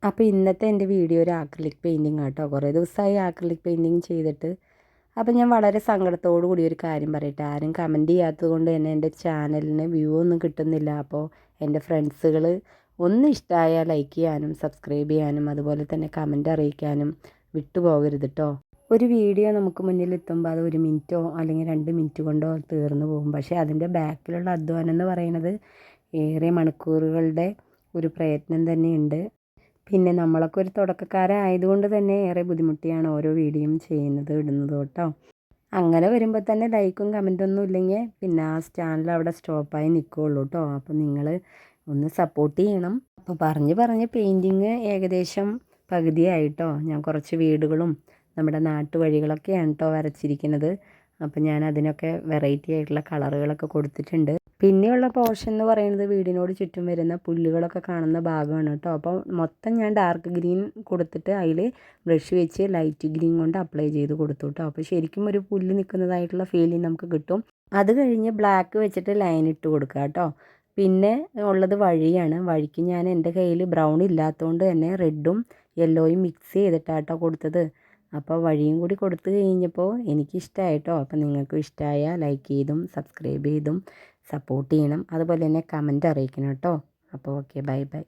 അപ്പോൾ ഇന്നത്തെ എൻ്റെ വീഡിയോ ഒരു ആക്രിലിക് പെയിൻറ്റിങ് കേട്ടോ. കുറേ ദിവസമായി ആക്രിലിക് പെയിൻറ്റിങ് ചെയ്തിട്ട്. അപ്പോൾ ഞാൻ വളരെ സങ്കടത്തോടു കൂടി ഒരു കാര്യം പറയട്ടെ. ആരും കമൻറ്റ് ചെയ്യാത്തത് കൊണ്ട് തന്നെ എൻ്റെ ചാനലിന് വ്യൂ ഒന്നും കിട്ടുന്നില്ല. അപ്പോൾ എൻ്റെ ഫ്രണ്ട്സുകൾ ഒന്ന് ഇഷ്ടമായാൽ ലൈക്ക് ചെയ്യാനും സബ്സ്ക്രൈബ് ചെയ്യാനും അതുപോലെ തന്നെ കമൻറ്റ് അറിയിക്കാനും വിട്ടുപോകരുത് കേട്ടോ. ഒരു വീഡിയോ നമുക്ക് മുന്നിൽ എത്തുമ്പോൾ അത് 1 മിനിറ്റോ അല്ലെങ്കിൽ 2 മിനിറ്റ് കൊണ്ടോ തീർന്നു പോകും. പക്ഷേ അതിൻ്റെ ബാക്കിലുള്ള അധ്വാനം എന്ന് പറയുന്നത് ഏറെ മണിക്കൂറുകളുടെ ഒരു പ്രയത്നം തന്നെയുണ്ട്. പിന്നെ നമ്മളൊക്കെ ഒരു തുടക്കക്കാരായതുകൊണ്ട് തന്നെ ഏറെ ബുദ്ധിമുട്ടിയാണ് ഓരോ വീഡിയോയും ചെയ്യുന്നത് ഇടുന്നത് കേട്ടോ. അങ്ങനെ വരുമ്പോൾ തന്നെ ലൈക്കും കമൻറ്റൊന്നും ഇല്ലെങ്കിൽ പിന്നെ ആ ചാനൽ അവിടെ സ്റ്റോപ്പായി നിൽക്കുകയുള്ളൂ കേട്ടോ. അപ്പോൾ നിങ്ങൾ ഒന്ന് സപ്പോർട്ട് ചെയ്യണം. അപ്പോൾ പറഞ്ഞ് പെയിൻറ്റിങ് ഏകദേശം പകുതിയായിട്ടോ. ഞാൻ കുറച്ച് വീടുകളും നമ്മുടെ നാട്ടുവഴികളൊക്കെയാണ് കേട്ടോ വരച്ചിരിക്കുന്നത്. അപ്പോൾ ഞാൻ അതിനൊക്കെ വെറൈറ്റി ആയിട്ടുള്ള കളറുകളൊക്കെ കൊടുത്തിട്ടുണ്ട്. പിന്നെയുള്ള പോർഷൻ എന്ന് പറയുന്നത് വീടിനോട് ചുറ്റും വരുന്ന പുല്ലുകളൊക്കെ കാണുന്ന ഭാഗമാണ് കേട്ടോ. അപ്പോൾ മൊത്തം ഞാൻ ഡാർക്ക് ഗ്രീൻ കൊടുത്തിട്ട് അതിൽ ബ്രഷ് വെച്ച് ലൈറ്റ് ഗ്രീൻ കൊണ്ട് അപ്ലൈ ചെയ്ത് കൊടുത്തു കേട്ടോ. അപ്പോൾ ശരിക്കും ഒരു പുല്ല് നിൽക്കുന്നതായിട്ടുള്ള ഫീലിംഗ് നമുക്ക് കിട്ടും. അത് കഴിഞ്ഞ് ബ്ലാക്ക് വെച്ചിട്ട് ലൈൻ ഇട്ട് കൊടുക്കുക കേട്ടോ. പിന്നെ ഉള്ളത് വഴിയാണ്. വഴിക്ക് ഞാൻ എൻ്റെ കയ്യിൽ ബ്രൗൺ ഇല്ലാത്തതുകൊണ്ട് തന്നെ റെഡും യെല്ലോയും മിക്സ് ചെയ്തിട്ടാണ് കേട്ടോ കൊടുത്തത്. അപ്പോൾ വഴിയും കൂടി കൊടുത്തു കഴിഞ്ഞപ്പോൾ എനിക്കിഷ്ടമായി കേട്ടോ. അപ്പോൾ നിങ്ങൾക്കും ഇഷ്ടമായാൽ ലൈക്ക് ചെയ്തും സബ്സ്ക്രൈബ് ചെയ്തും സപ്പോർട്ട് ചെയ്യണം. അതുപോലെ തന്നെ കമൻറ്റ് അറിയിക്കണം കേട്ടോ. അപ്പോൾ ഓക്കെ, ബൈ ബൈ.